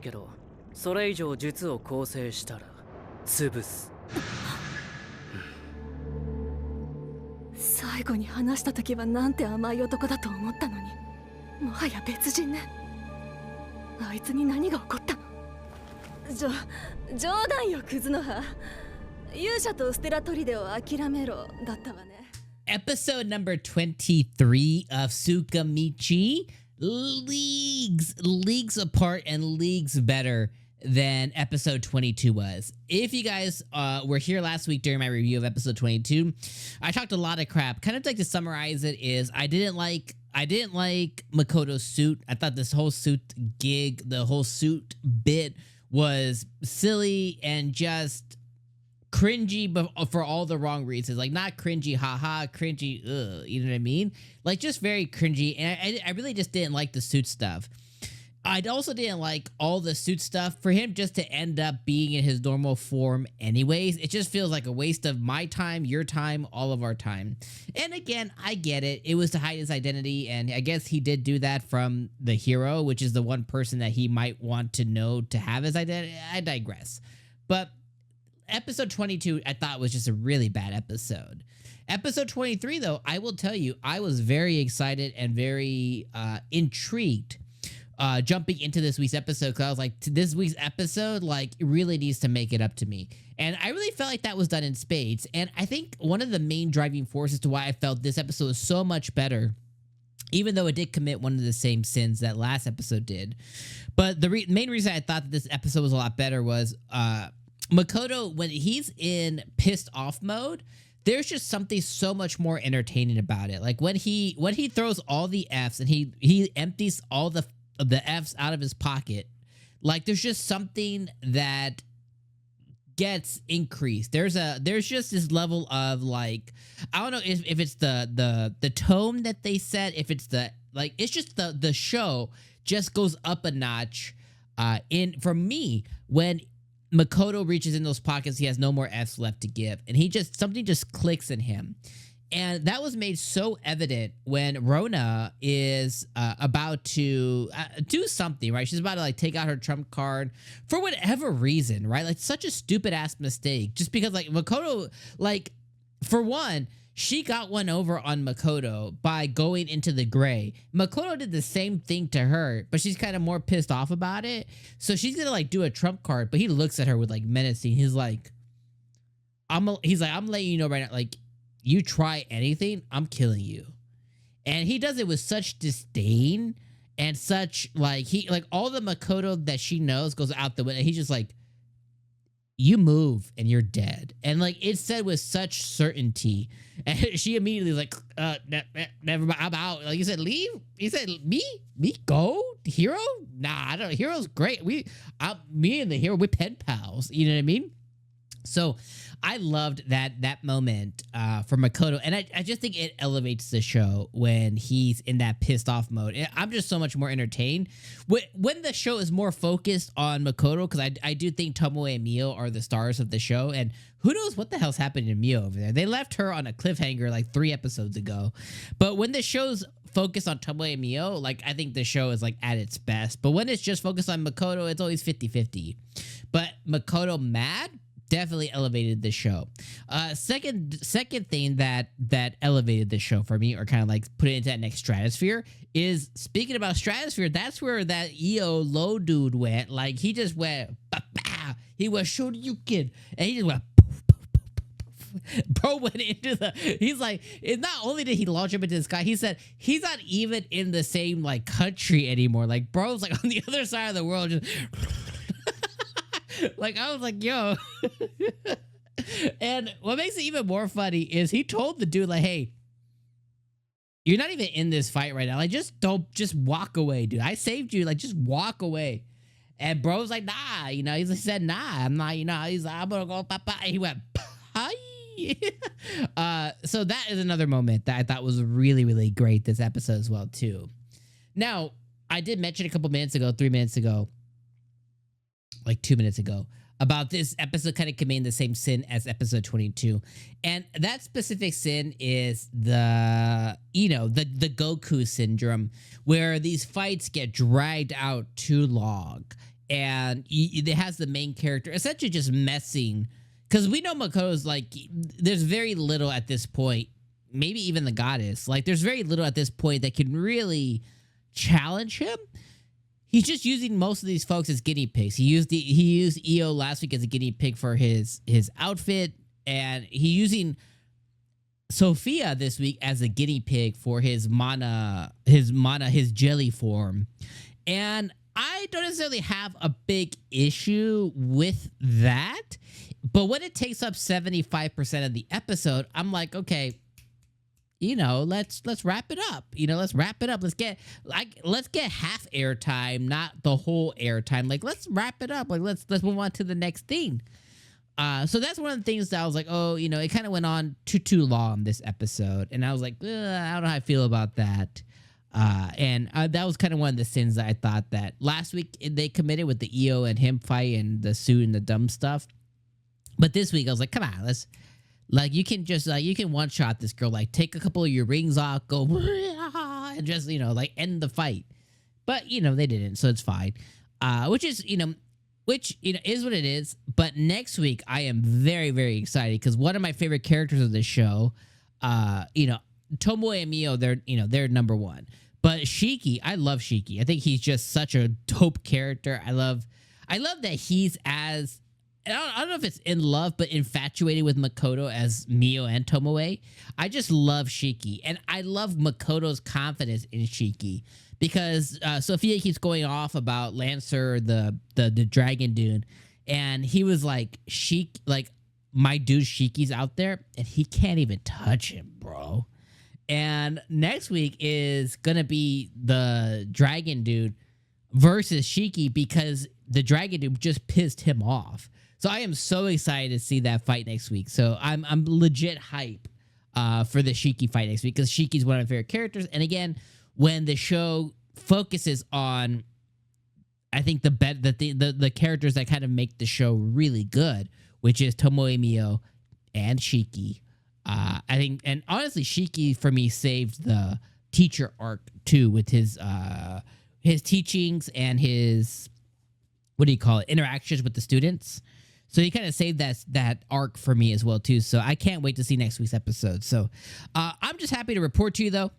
けど、それ以上術を構成したら潰す。最後に話した時はなんて甘い男だと思ったのに、もはや別人ね。あいつに何が起こったの？冗談よ、クズの葉。勇者とステラ砦を諦めろだったわね。Episode number 23 of 𝐒𝐿𝐶𝐼MICHI, leagues apart and leagues better than episode 22 was. If you guys were here last week during my review of episode 22, I talked a lot of crap. Kind of like to summarize it is I didn't like Makoto's suit. I thought this whole suit gig, the whole suit bit was silly and just cringy, but for all the wrong reasons. Like, not cringy, haha, cringy, ugh, you know what I mean? Like, just very cringy. And I really just didn't like the suit stuff. I also didn't like all the suit stuff for him just to end up being in his normal form anyways. It just feels like a waste of my time, your time, all of our time. And again, I get it. It was to hide his identity, and I guess he did do that from the hero, which is the one person that he might want to know to have his identity. I digress. But episode 22, I thought was just a really bad episode. Episode 23, though, I will tell you, I was very excited and very intrigued jumping into this week's episode, because I was like, this week's episode, like, really needs to make it up to me. And I really felt like that was done in spades. And I think one of the main driving forces to why I felt this episode was so much better, even though it did commit one of the same sins that last episode did. But the main reason I thought that this episode was a lot better was Makoto, when he's in pissed off mode, there's just something so much more entertaining about it. Like when he throws all the Fs and he empties all the Fs out of his pocket, like there's just something that gets increased. There's just this level of, like, I don't know if it's the tone that they set, if it's it's just the show just goes up a notch in for me when Makoto reaches in those pockets. He has no more Fs left to give, and something just clicks in him. And that was made so evident when Rona is about to do something, right? She's about to, like, take out her trump card for whatever reason, right? Like, such a stupid ass mistake. Just because, like, Makoto, like, for one, she got one over on Makoto by going into the gray. Makoto did the same thing to her, but she's kind of more pissed off about it. So she's gonna, like, do a trump card, but he looks at her with, like, menacing. He's like, I'm letting you know right now, like, you try anything, I'm killing you. And he does it with such disdain and such, like, all the Makoto that she knows goes out the window. He's just like, you move and you're dead. And, like, it's said with such certainty. And she immediately was like, never mind, I'm out. Like, you said, leave? He said, me go? Hero? Nah, I don't know. Hero's great. Me and the hero, we're pen pals. You know what I mean? So I loved that moment for Makoto, and I just think it elevates the show when he's in that pissed off mode. I'm just so much more entertained when the show is more focused on Makoto, because I do think Tomoe and Mio are the stars of the show, and who knows what the hell's happening to Mio over there. They left her on a cliffhanger like 3 episodes ago. But when the show's focused on Tomoe and Mio, like, I think the show is, like, at its best. But when it's just focused on Makoto, it's always 50-50. But Makoto mad definitely elevated the show. Second thing that elevated the show for me, or kind of like put it into that next stratosphere, is, speaking about stratosphere, that's where that EO low dude went. Like, he just went, bah. He was Shoryuken, and he just went, bro went into he's like, it's not only did he launch him into the sky, he said he's not even in the same, like, country anymore. Like, bro's, like, on the other side of the world, just like, I was like, yo. And what makes it even more funny is he told the dude, like, hey, you're not even in this fight right now. Like, just walk away, dude. I saved you. Like, just walk away. And bro's like, nah, you know, he said, nah, I'm not, you know, he's like, I'm gonna go, papa. And he went, hi. So that is another moment that I thought was really, really great this episode as well, too. Now, I did mention a couple minutes ago, 3 minutes ago, like 2 minutes ago, about this episode kind of committing the same sin as episode 22. And that specific sin is the Goku syndrome, where these fights get dragged out too long. and it has the main character essentially just messing, because we know Makoto's like, there's very little at this point, maybe even the goddess, like there's very little at this point that can really challenge him. He's just using most of these folks as guinea pigs. He used 𝐒𝐻 last week as a guinea pig for his outfit, and he's using Sophia this week as a guinea pig for his jelly form. And I don't necessarily have a big issue with that, but when it takes up 75% of the episode, I'm like, okay, let's wrap it up. Let's wrap it up. Let's get half airtime, not the whole airtime. Like, let's wrap it up. Like, let's move on to the next thing. So that's one of the things that I was like, oh, it kind of went on too long this episode, and I was like, I don't know how I feel about that. And that was kind of one of the sins that I thought that last week they committed with the 𝐒𝐻 and him fight and the suit and the dumb stuff. But this week I was like, come on, you can just you can one shot this girl, like take a couple of your rings off, go and just end the fight. But they didn't, so it's fine. Which is is what it is. But next week I am very, very excited because one of my favorite characters of this show, Tomoe and 𝐒𝐻, they're number one. But 𝐒𝐻𝐾, I love 𝐒𝐻𝐾. I think he's just such a dope character. I love that he's as, I don't know if it's in love, but infatuated with Makoto as 𝐒𝐻 and Tomoe. I just love 𝐒𝐾. And I love Makoto's confidence in 𝐒𝐾. Because Sophia keeps going off about Lancer, the dragon dude. And he was like, my dude 𝐒𝐾's out there, and he can't even touch him, bro. And next week is going to be the dragon dude versus 𝐒𝐾 because the dragon dude just pissed him off. So I am so excited to see that fight next week. So I'm legit hype for the 𝐒𝐾 fight next week because 𝐒𝐾 is one of my favorite characters. And again, when the show focuses on, I think the characters that kind of make the show really good, which is Tomoe 𝐒𝐻 and 𝐒𝐾. I think, and honestly, 𝐒𝐾 for me saved the teacher arc too with his teachings and his, interactions with the students. So he kind of saved that arc for me as well too. So I can't wait to see next week's episode. So I'm just happy to report to you though,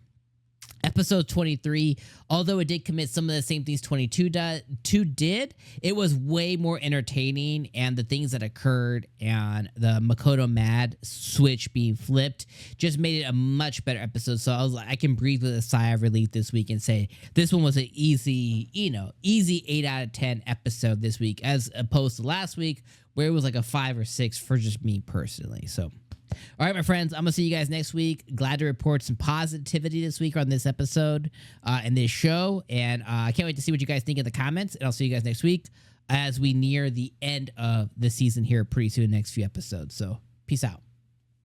episode 23, although it did commit some of the same things 22 did, it was way more entertaining, and the things that occurred and the Makoto mad switch being flipped just made it a much better episode. So I was like, I can breathe with a sigh of relief this week and say this one was an easy 8 out of 10 episode this week, as opposed to last week where it was like a 5 or 6 for just me personally. So all right, my friends, I'm going to see you guys next week. Glad to report some positivity this week on this episode and this show. And I can't wait to see what you guys think in the comments. And I'll see you guys next week as we near the end of the season here pretty soon, next few episodes. So peace out.